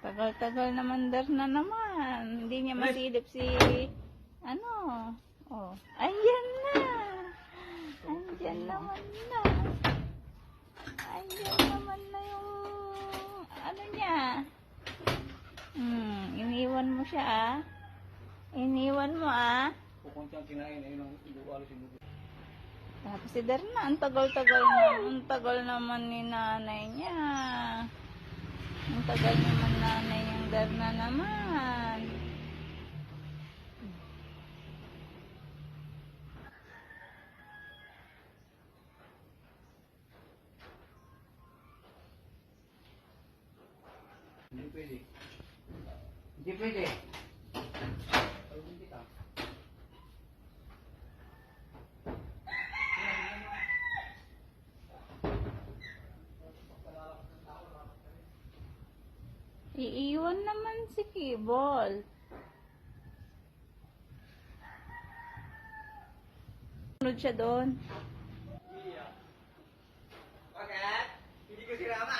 Tagal-tagal naman na naman. Hindi niya masilip si, ano, oh, ayan na. Andyan naman na. Andyan naman na yung, ano niya. Iniwan mo siya, ah. Iniwan mo, ah. Pukuntang kinain, ayun ang iluwalo si Bugo. Tapos si Darna, ang tagal naman ni nanay niya. Ang tagal naman nanay yung Darna naman. Hindi pwede. Hindi pwede. Tawagin kita. Iiwan naman si Kibol. Sunod siya doon. Bakit? Hindi ko si Rama.